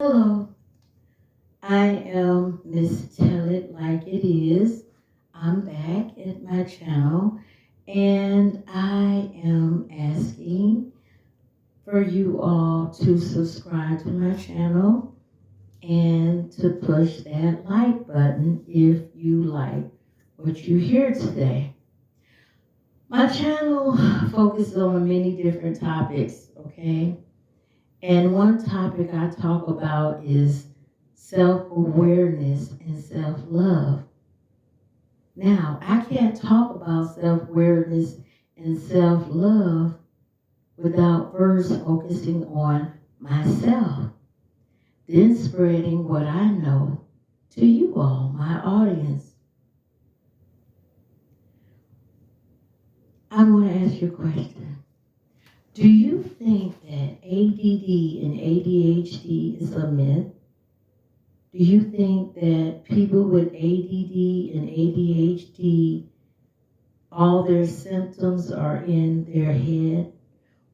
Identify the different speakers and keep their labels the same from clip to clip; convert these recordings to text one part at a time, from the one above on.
Speaker 1: Hello, I am Miss Tell It Like It Is. I'm back at my channel and I am asking for you all to subscribe to my channel and to push that like button if you like what you hear today. My channel focuses on many different topics, okay? And one topic I talk about is self-awareness and self-love. Now, I can't talk about self-awareness and self-love without first focusing on myself, then spreading what I know to you all, my audience. I want to ask you a question. Do you think that ADD and ADHD is a myth? Do you think that people with ADD and ADHD, all their symptoms are in their head?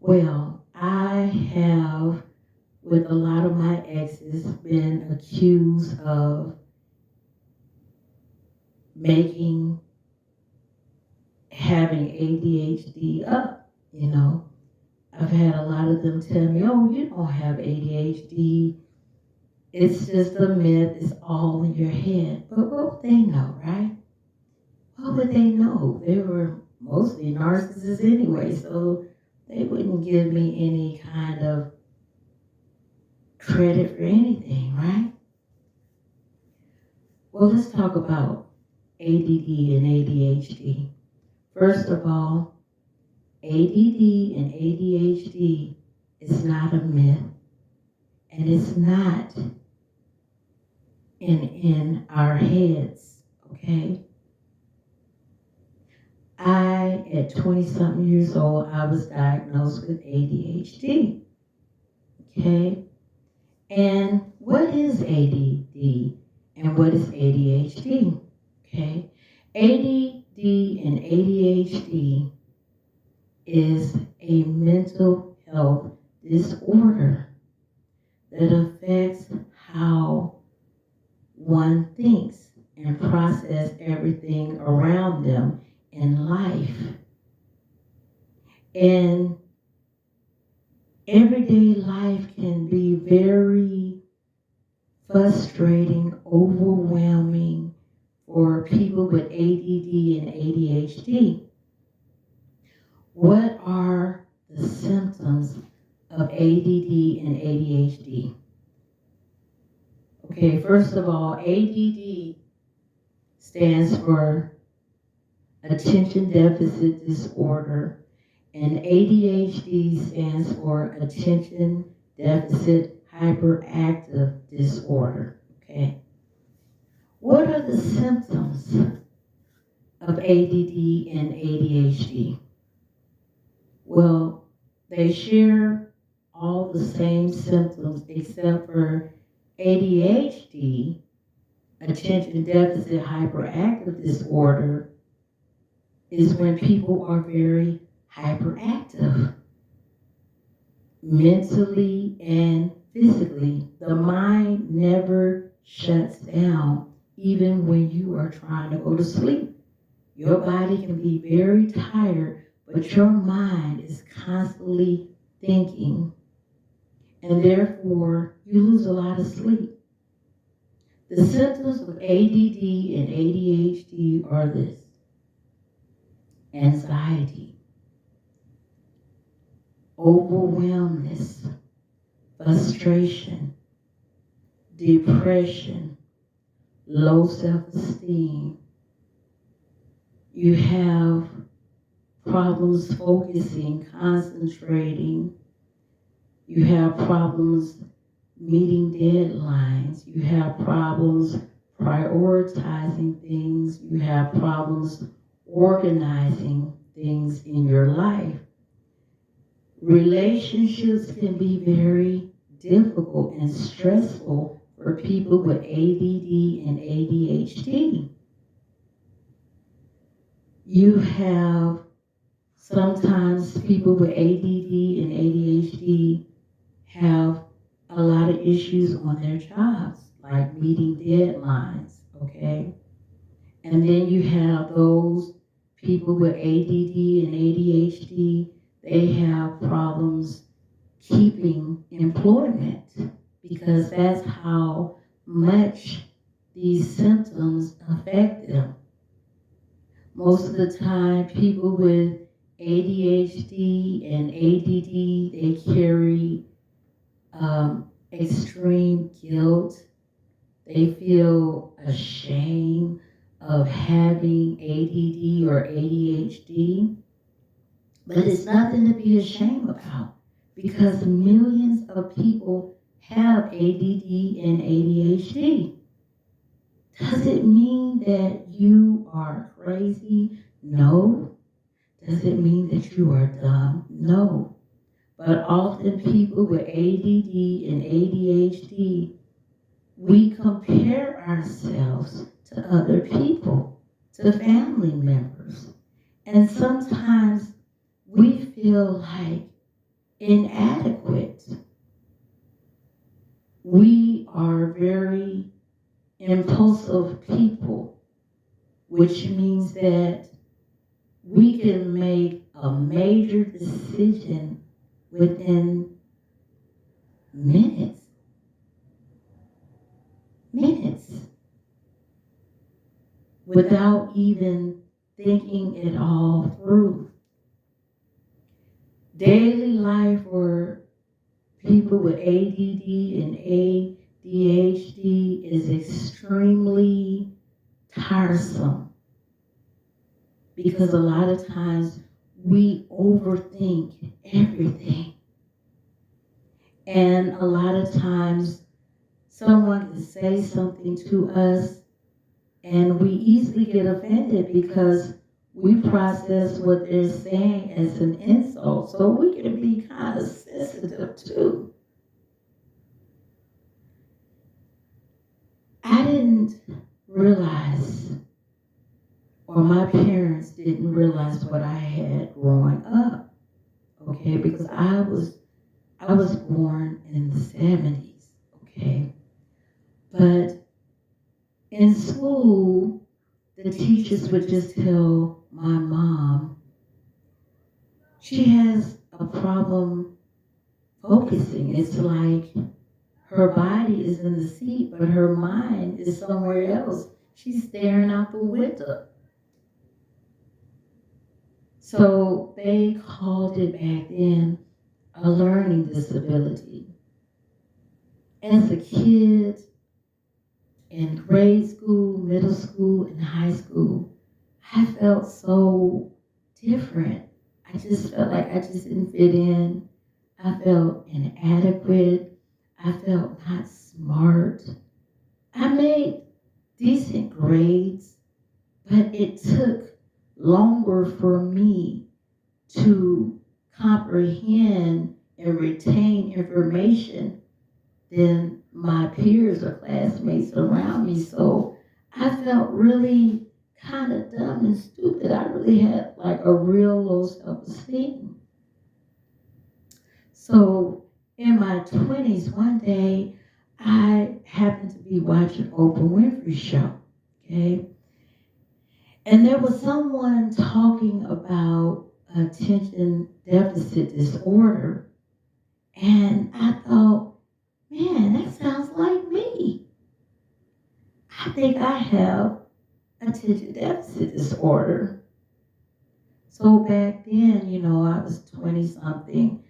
Speaker 1: Well, I have, with a lot of my exes, been accused of making having ADHD up, you know. I've had a lot of them tell me, oh, you don't have ADHD. It's just a myth. It's all in your head. But what would they know, right? What would they know? They were mostly narcissists anyway, so they wouldn't give me any kind of credit for anything, right? Well, let's talk about ADD and ADHD. First of all, ADD and ADHD is not a myth, and it's not in our heads, okay? At 20 something years old, I was diagnosed with ADHD, okay? And what is ADD and what is ADHD? Okay, ADD and ADHD is a mental health disorder that affects how one thinks and process everything around them in life. And everyday life can be very frustrating, overwhelming for people with ADD and ADHD. What are the symptoms of ADD and ADHD? Okay, first of all, ADD stands for Attention Deficit Disorder, and ADHD stands for Attention Deficit Hyperactive Disorder. Okay. What are the symptoms of ADD and ADHD? Well, they share all the same symptoms except for ADHD, Attention Deficit Hyperactive Disorder, is when people are very hyperactive, mentally and physically. The mind never shuts down, even when you are trying to go to sleep. Your body can be very tired, but your mind is constantly thinking, and therefore you lose a lot of sleep. The symptoms of ADD and ADHD are this: anxiety, overwhelmness, frustration, depression, low self-esteem. You have problems focusing, concentrating. You have problems meeting deadlines. You have problems prioritizing things. You have problems organizing things in your life. Relationships can be very difficult and stressful for people with ADD and ADHD. You have sometimes people with ADD and ADHD have a lot of issues on their jobs, like meeting deadlines, okay? And then you have those people with ADD and ADHD, they have problems keeping employment because that's how much these symptoms affect them. Most of the time, people with ADHD and ADD, they carry extreme guilt. They feel ashamed of having ADD or ADHD, but it's nothing to be ashamed about because millions of people have ADD and ADHD. Does it mean that you are crazy? No. Does it mean that you are dumb? No. But often people with ADD and ADHD, we compare ourselves to other people, to family members. And sometimes we feel like inadequate. We are very impulsive people, which means that we can make a major decision within minutes. Without even thinking it all through. Daily life for people with ADD and ADHD is extremely tiresome because a lot of times we overthink everything. And a lot of times someone can say something to us and we easily get offended because we process what they're saying as an insult. So we can be kind of sensitive too. I didn't realize, or my parents didn't realize what I had growing up, okay? Because I was born in the 70s, okay? But in school, the teachers would just tell my mom, she has a problem focusing. It's like her body is in the seat, but her mind is somewhere else. She's staring out the window. So they called it back then a learning disability. As a kid, in grade school, middle school, and high school, I felt so different. I just felt like I just didn't fit in. I felt inadequate. I felt not smart. I made decent grades, but it took longer for me to comprehend and retain information than my peers or classmates around me. So I felt really kind of dumb and stupid. I really had like a real low self-esteem. So in my 20s, one day, I happened to be watching Oprah Winfrey show, okay? And there was someone talking about attention deficit disorder. And I thought, man, that sounds like me. I think I have attention deficit disorder. So back then, I was 20 something.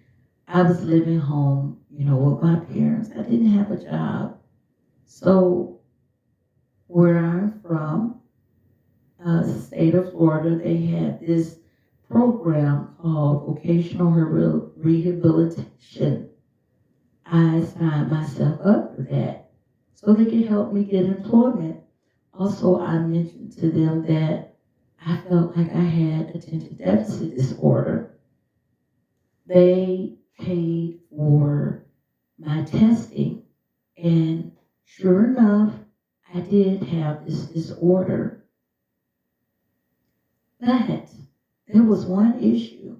Speaker 1: I was living home, with my parents. I didn't have a job. So where I'm from, state of Florida, they had this program called Vocational Rehabilitation. I signed myself up for that so they could help me get employment. Also, I mentioned to them that I felt like I had attention deficit disorder. They paid for my testing, and sure enough, I did have this disorder. But there was one issue.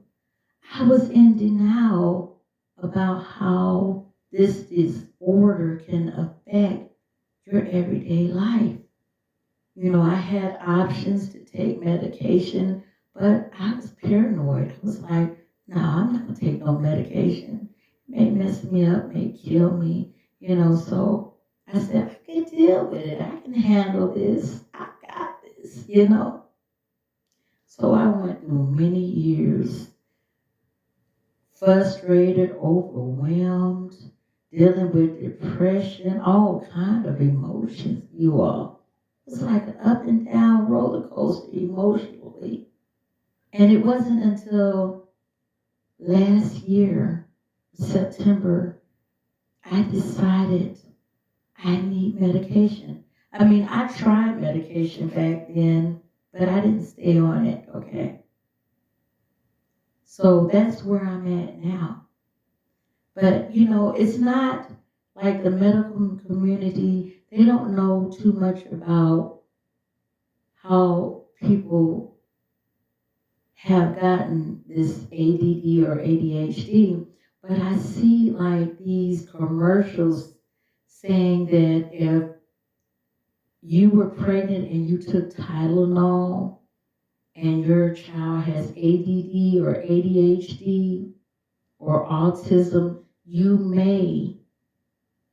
Speaker 1: I was in denial about how this disorder order can affect your everyday life. You know, I had options to take medication, but I was paranoid. I was like, no, I'm not gonna take no medication. It may mess me up, may kill me, you know, so I said, I can deal with it. I can handle this. I got this, you know. So I went through many years frustrated, overwhelmed, dealing with depression, all kind of emotions, you all. It's like an up and down roller coaster emotionally. And it wasn't until last year, September, I decided I need medication. I mean, I tried medication back then, but I didn't stay on it, okay? So that's where I'm at now. But, you know, it's not like the medical community, they don't know too much about how people have gotten this ADD or ADHD, but I see like these commercials saying that if you were pregnant and you took Tylenol and your child has ADD or ADHD or autism, you may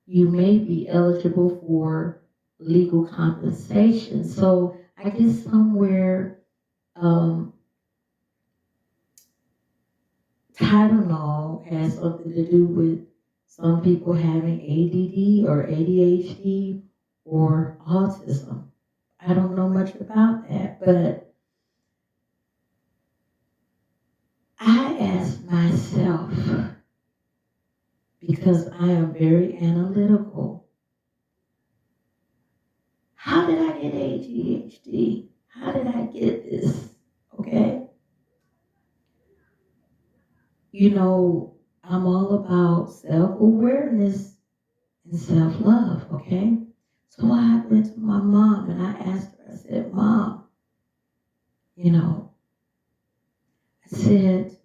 Speaker 1: be eligible for legal compensation. So I guess somewhere um, Tylenol has something to do with some people having ADD or ADHD or autism. I don't know much about that, but I asked myself, because I am very analytical, how did I get ADHD? How did I get this? Okay? You know, I'm all about self-awareness and self-love, okay? So I went to my mom and I asked her, I said, Mom, you know, I said,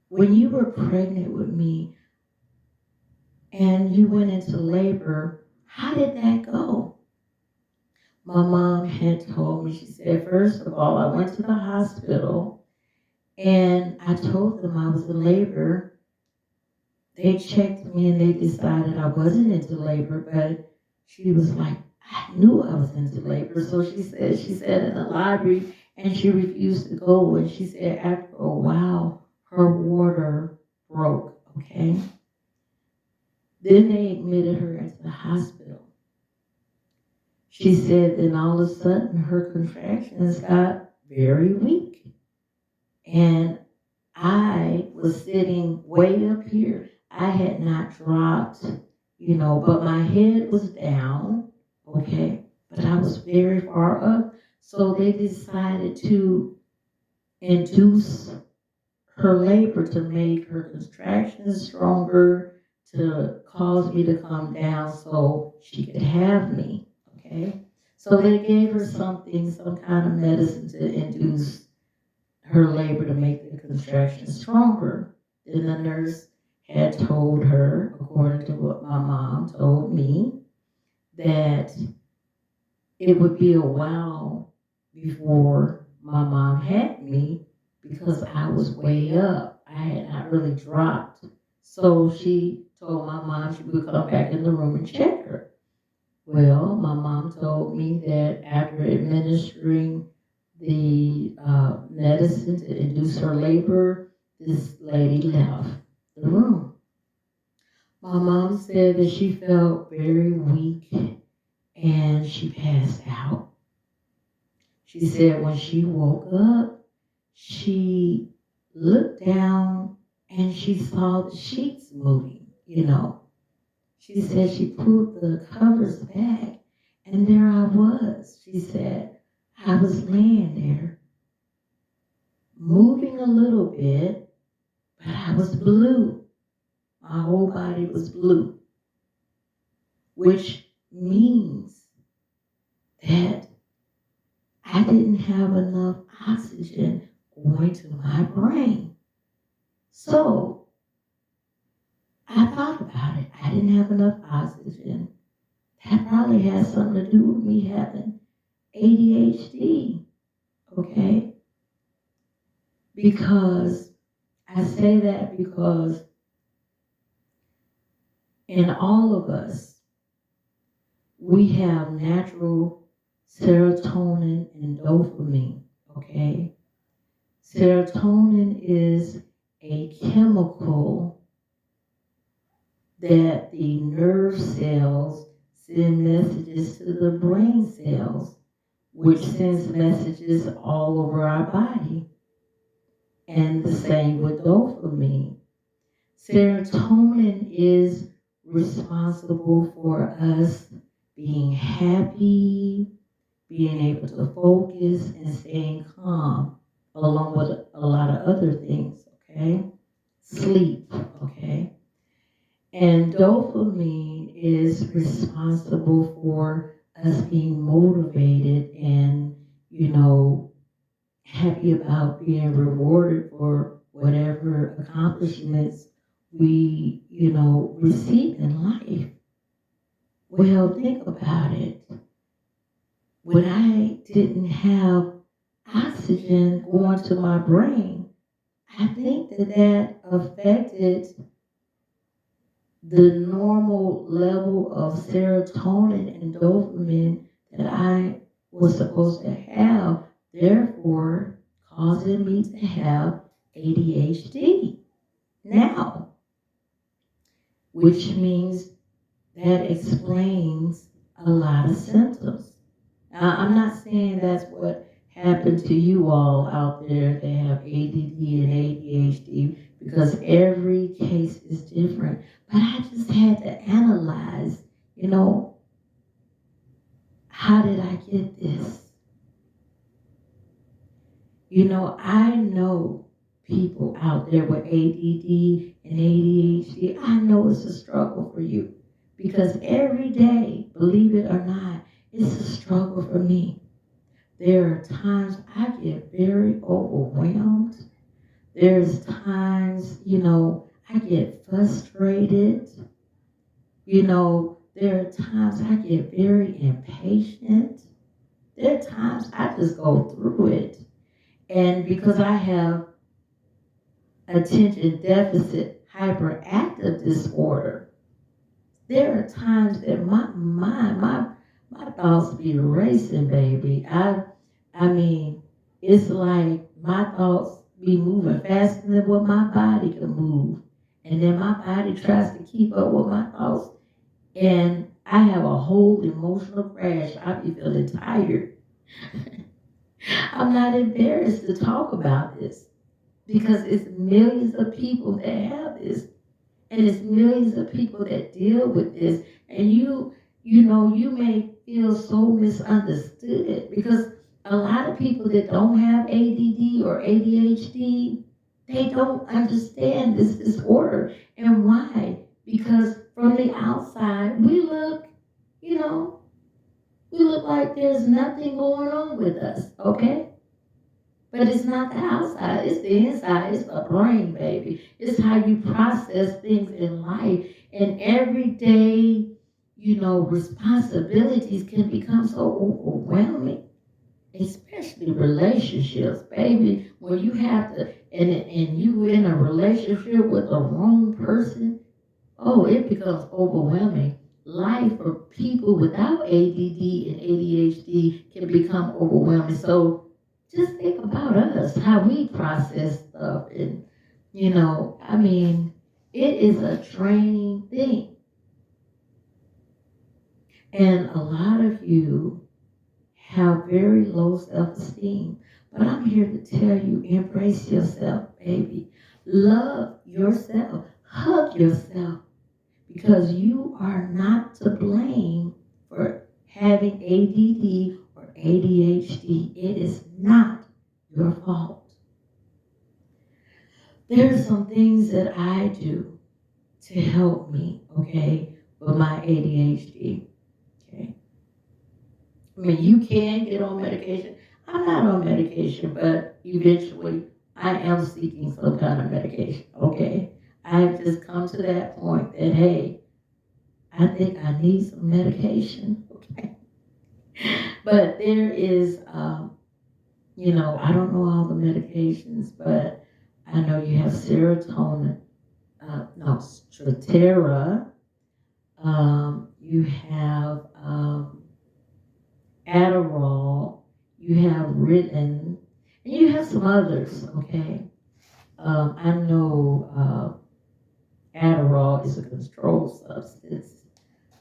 Speaker 1: when you were pregnant with me and you went into labor, how did that go? My mom had told me, she said, first of all, I went to the hospital and I told them I was in labor. They checked me and they decided I wasn't into labor, but she was like, I knew I was into labor. So she said in the library and she refused to go. And she said after a while, her water broke, okay? Then they admitted her into the hospital. She said then all of a sudden her contractions got very weak. And I was sitting way up here. I had not dropped, you know, but my head was down, okay? But I was very far up. So they decided to induce her labor to make her contractions stronger, to cause me to come down so she could have me, okay? So they gave her something, some kind of medicine to induce her labor to make the contractions stronger. Then the nurse had told her, according to what my mom told me, that it would be a while before my mom had me because I was way up. I had not really dropped. So she told my mom she would come back in the room and check her. Well, my mom told me that after administering the medicine to induce her labor, this lady left the room. My mom said that she felt very weak and she passed out. She said when she woke up, she looked down and she saw the sheets moving, you know. She said she pulled the covers back and there I was. She said, I was laying there, moving a little bit, but I was blue. My whole body was blue, which means that I didn't have enough oxygen going to my brain. So I thought about it. I didn't have enough oxygen. That probably has something to do with me having ADHD, okay? Because I say that because in all of us, we have natural serotonin and dopamine, okay? Serotonin is a chemical that the nerve cells send messages to the brain cells, which sends messages all over our body. And the same with dopamine. Serotonin is responsible for us being happy, being able to focus, and staying calm, along with a lot of other things, okay? Sleep, okay? And dopamine is responsible for us being motivated and, happy about being rewarded for whatever accomplishments we, receive in life. Well, think about it. When I didn't have oxygen going to my brain, I think that affected the normal level of serotonin and dopamine that I was supposed to have, therefore causing me to have ADHD now, which means that explains a lot of symptoms. Now, I'm not saying that's what happened to you all out there that have ADD and ADHD, because every case is different. But I just had to analyze, how did I get this? I know people out there with ADD and ADHD. I know it's a struggle for you, because every day, believe it or not, it's a struggle for me. There are times I get very overwhelmed. There's times, I get frustrated. There are times I get very impatient. There are times I just go through it. And because I have attention deficit hyperactive disorder, there are times that my mind, my thoughts be racing, baby. I mean, it's like my thoughts be moving faster than what my body can move. And then my body tries to keep up with my thoughts. And I have a whole emotional crash. I be feeling tired. I'm not embarrassed to talk about this, because it's millions of people that have this. And it's millions of people that deal with this. And you may feel so misunderstood, because a lot of people that don't have ADD or ADHD, they don't understand this disorder. And why? Because from the outside, you know, we look like there's nothing going on with us, okay? But it's not the outside, it's the inside, it's the brain, baby. It's how you process things in life. And everyday, responsibilities can become so overwhelming, especially relationships, baby. When you have to, and you in a relationship with the wrong person, oh, it becomes overwhelming. Life for people without ADD and ADHD can become overwhelming. So just think about us, how we process stuff. And, it is a training thing. And a lot of you have very low self-esteem. But I'm here to tell you, embrace yourself, baby. Love yourself. Hug yourself. Because you are not to blame for having ADD or ADHD. It is not your fault. There are some things that I do to help me, okay, with my ADHD, okay? I mean, you can get on medication. I'm not on medication, but eventually I am seeking some kind of medication, okay? I've just come to that point that, hey, I think I need some medication. Okay. But there is, I don't know all the medications, but I know you have serotonin, no, Strattera, you have Adderall, you have Ritalin, and you have some others, okay? I know Adderall is a controlled substance,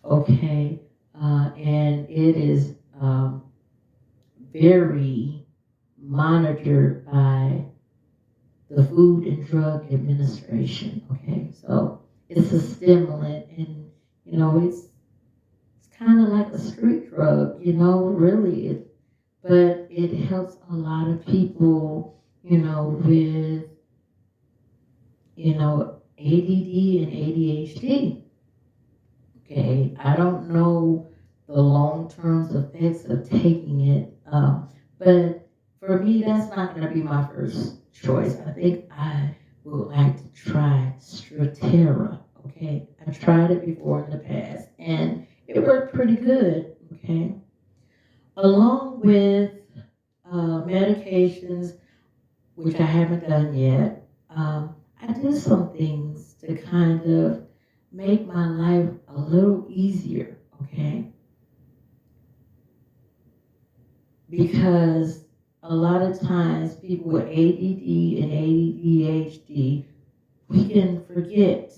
Speaker 1: okay? And it is very monitored by the Food and Drug Administration, okay? So it's a stimulant, and, it's kind of like a street drug, really. But it helps a lot of people, with, ADD and ADHD. Okay, I don't know the long term effects of taking it, but for me, that's not going to be my first choice. I think I would like to try Strattera. Okay, I tried it before in the past, and it worked pretty good. Okay, along with medications, which I haven't done yet. I do some things to kind of make my life a little easier, okay? Because a lot of times people with ADD and ADHD, we can forget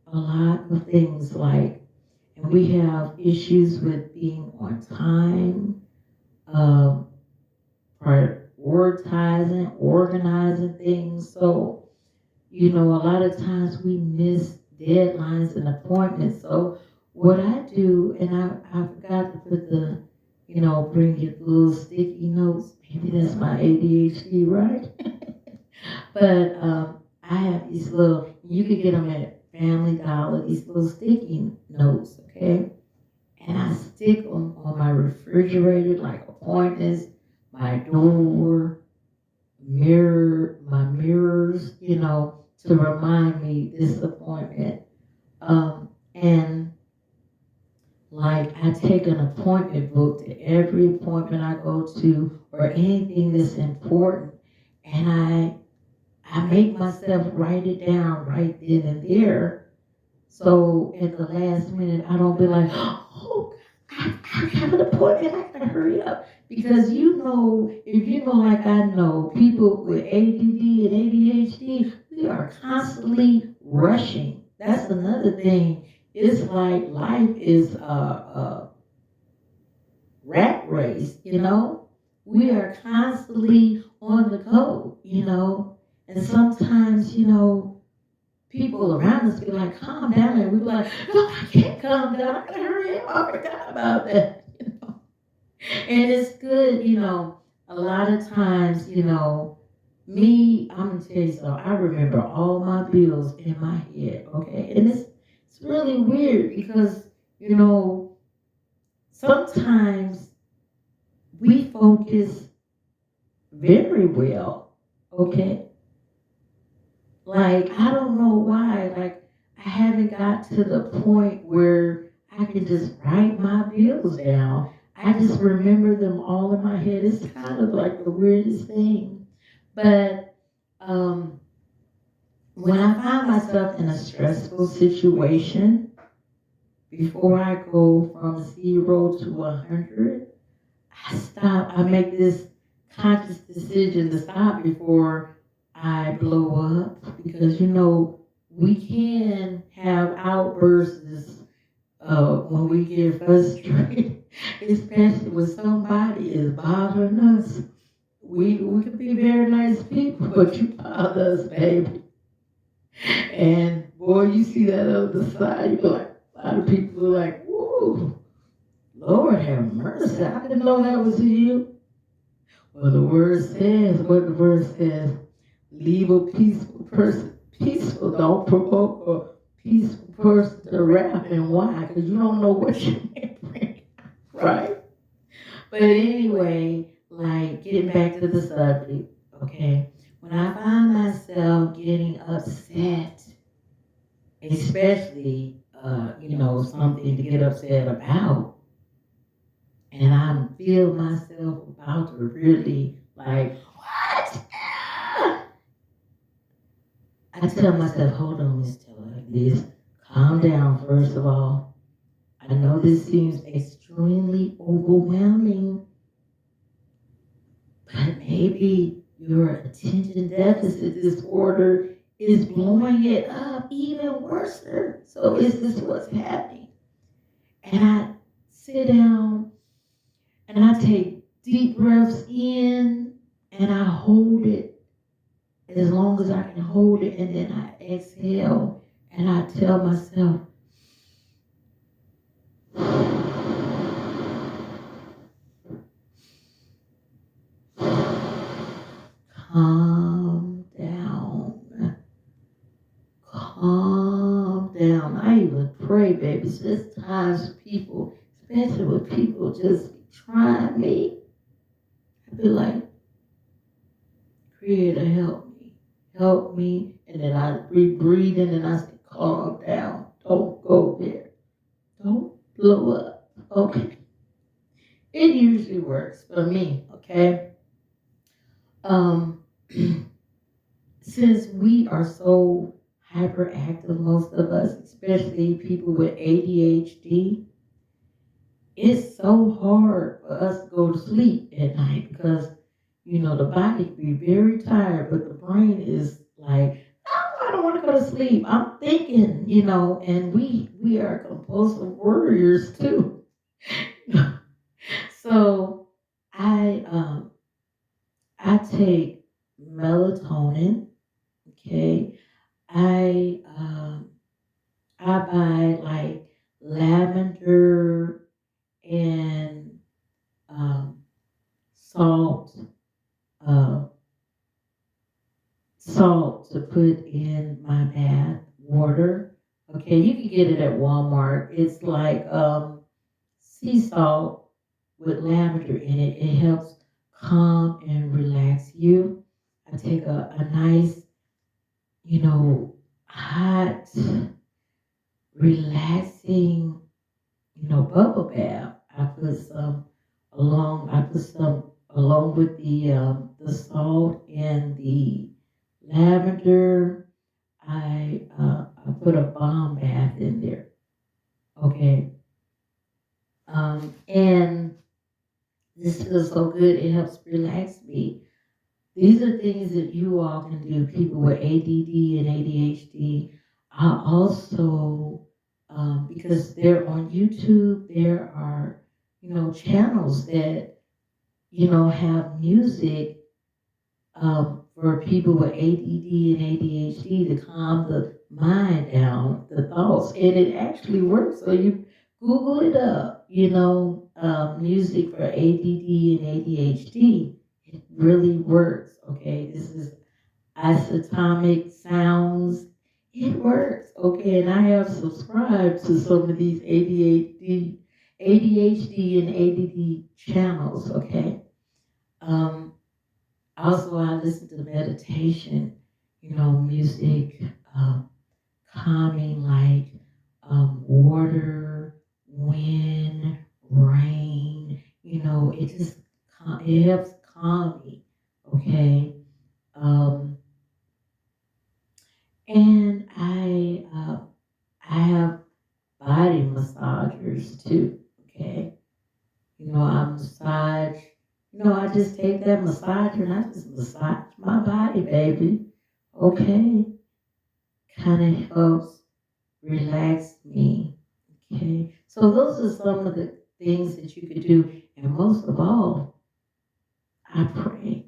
Speaker 1: a lot of things and we have issues with being on time, um, prioritizing, organizing things. So, a lot of times we miss deadlines and appointments. So, what I do, and I forgot to put bring your little sticky notes. Maybe that's my ADHD, right? But I have these you can get them at Family Dollar, these little sticky notes, okay? And I stick them on my refrigerator, like appointments, my door, my mirrors, to remind me this appointment. And like I take an appointment book to every appointment I go to or anything that's important, and I make myself write it down right then and there. So at the last minute, I don't be like, oh, I have an appointment. I gotta hurry up. Because if you know, like I know, people with ADD and ADHD, we are constantly rushing. That's another thing. It's like life is a rat race, We are constantly on the go, And sometimes, people around us be like, calm down. And we be like, no, I can't calm down. I gotta hurry up. I forgot about that. And it's good, a lot of times, me, I'm gonna tell you something. I remember all my bills in my head, okay? And it's really weird because, sometimes we focus very well, okay? Like, I don't know why, like, I haven't got to the point where I can just write my bills down. I just remember them all in my head. It's kind of like the weirdest thing. But when I find myself in a stressful situation, before I go from 0 to 100, I stop. I make this conscious decision to stop before I blow up because we can have outbursts when we get frustrated, especially when somebody is bothering us. We can be very nice people, but you bother us, baby. And boy, you see that other side, you be like, a lot of people are like, whoa, Lord have mercy. I didn't know that was you. Well, what the word says, leave a peaceful person peaceful. Don't provoke a peaceful person to wrath. And why? Because you don't know what you may bring, right? But anyway, like getting back to the subject, okay? When I find myself getting upset, especially, something to get upset about. And I feel myself about to really like, what? I tell myself, hold on, Miss Taylor, this, calm down, first of all. I know this seems extremely overwhelming, but maybe your attention deficit disorder is blowing it up even worse. So is this what's happening? And I sit down and I take deep breaths in and I hold it as long as I can hold it, and then I exhale and I tell myself, calm down, calm down. I even pray, baby. There's times people, especially when people just be trying me, I be like, Creator, help me. And then I breathe in and I say, calm down. Don't go there. Don't blow up. Okay. It usually works for me, okay? Um, since we are so hyperactive, most of us, especially people with ADHD, it's so hard for us to go to sleep at night because, the body can be very tired, but the brain is like, I don't want to go to sleep. I'm thinking, and we are compulsive warriors too. So I take melatonin. Okay, I buy like lavender and um, salt uh, salt to put in my bath water. Okay, you can get it at Walmart. It's like sea salt with lavender in it. It helps calm and relax you. I take a nice, hot, relaxing, bubble bath. I put some along with the salt and the lavender. I put a balm bath in there. Okay. And this feels so good. It helps relax me. These are things that you all can do, people with ADD and ADHD. I also, because they're on YouTube, there are, channels that, have music for people with ADD and ADHD to calm the mind down, the thoughts. And it actually works. So you Google it up, music for ADD and ADHD. It really works. Okay, this is isotonic sounds. It works. Okay, and I have subscribed to some of these ADHD and ADD channels. Okay. Um, Also, I listen to meditation, music, calming like water, wind, rain. It helps calm me. Okay. Um, and I have body massagers too. Okay. I massage. I just take that massager and I just massage my body, baby. Okay. Kind of helps relax me. Okay. So those are some of the things that you could do. And most of all, I pray.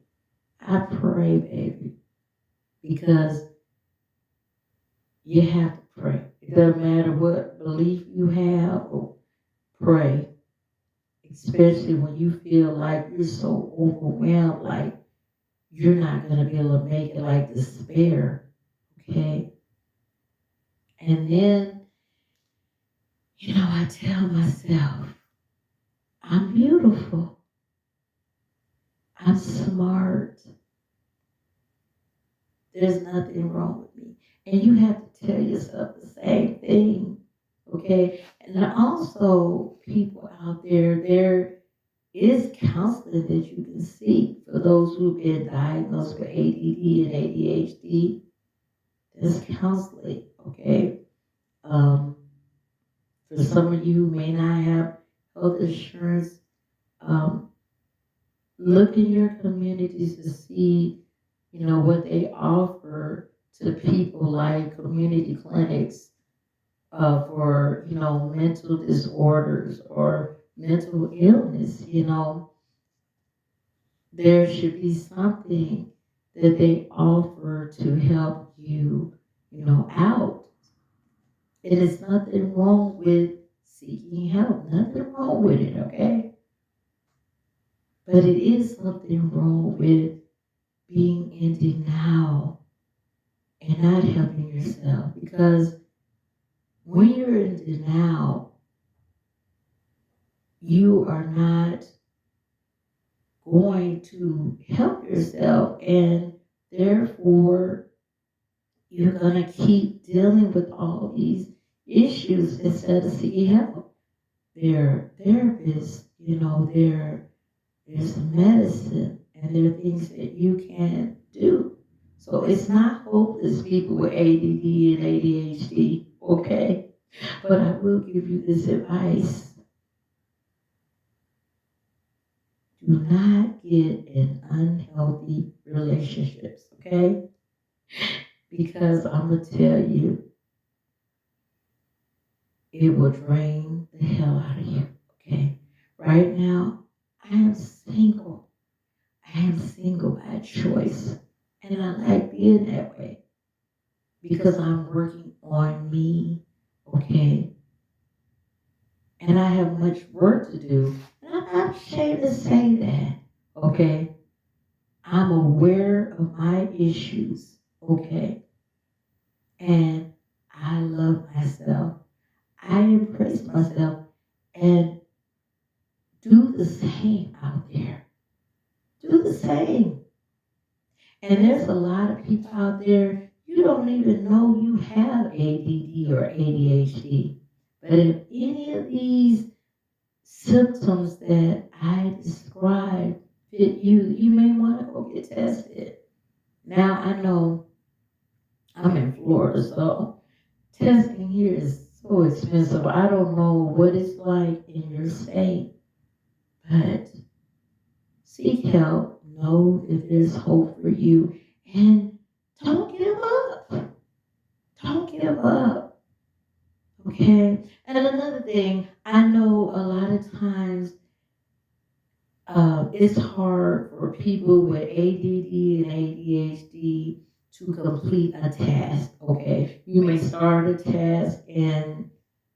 Speaker 1: I pray, baby. Because you have to pray. It doesn't matter what belief you have, or pray. Especially when you feel like you're so overwhelmed, like you're not going to be able to make it, like despair. Okay. And then, I tell myself, I'm beautiful. I'm smart. There's nothing wrong with me. And you have to tell yourself the same thing. Okay. And then also, people out there is counseling that you can seek for those who've been diagnosed with ADD and ADHD. There's counseling. Okay. Um, for some of you who may not have health insurance, um, look in your communities to see, what they offer to people like community clinics for, mental disorders or mental illness. There should be something that they offer to help you, out. And there's nothing wrong with seeking help, nothing wrong with it, okay? But it is something wrong with being in denial and not helping yourself. Because when you're in denial, you are not going to help yourself, and therefore you're going to keep dealing with all these issues instead of seeking help. There are therapists, there's medicine, and there are things that you can do. So it's not hopeless, people with ADD and ADHD, okay? But I will give you this advice. Do not get in unhealthy relationships, okay? Because I'm going to tell you, it will drain the hell out of you, okay? Right now, I am single. I am single by choice. And I like being that way because I'm working on me, okay? And I have much work to do. And I'm not ashamed to say that, okay? I'm aware of my issues, okay? And I love myself. I embrace myself and do the same out there. Do the same. And there's a lot of people out there, you don't even know you have ADD or ADHD. But if any of these symptoms that I described fit you, you may want to go get tested. Now, I know I'm in Florida, so testing here is so expensive. I don't know what it's like in your state, but seek help. Know that there's hope for you. And don't give up. Don't give up. Okay? And another thing, I know a lot of times it's hard for people with ADD and ADHD to complete a task. Okay? You may start a task and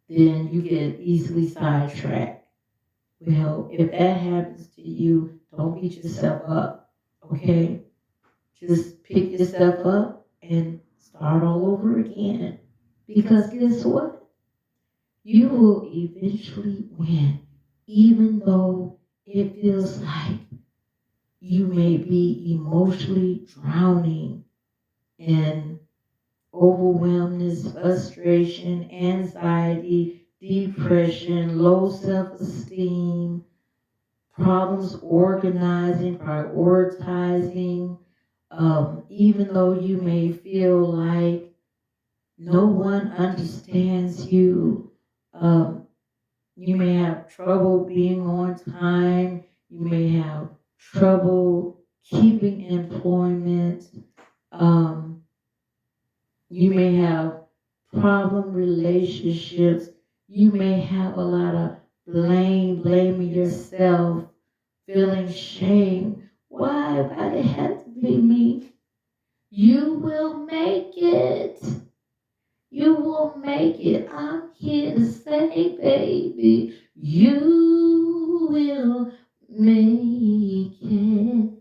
Speaker 1: then you get easily sidetracked. Well, if that happens to you, don't beat yourself up. Okay? Just pick yourself up and start all over again. Because guess what? You will eventually win, even though it feels like you may be emotionally drowning in overwhelmness, frustration, anxiety, depression, low self-esteem, problems organizing, prioritizing, even though you may feel like no one understands you. You may have trouble being on time. You may have trouble keeping employment. Um, you may have problem relationships. You may have a lot of blaming yourself, feeling shame. Why did it have to be me? You will make it. You will make it. I'm here to say, baby, you will make it.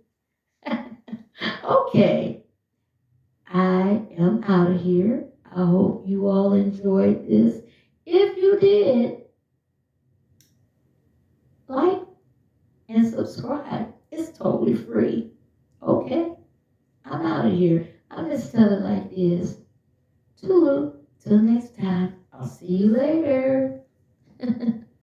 Speaker 1: Okay, I am out of here. I hope you all enjoyed this. If you did, like and subscribe. It's totally free. Okay, I'm out of here. I'm just telling like this. Tulu. Till next time. I'll see you later.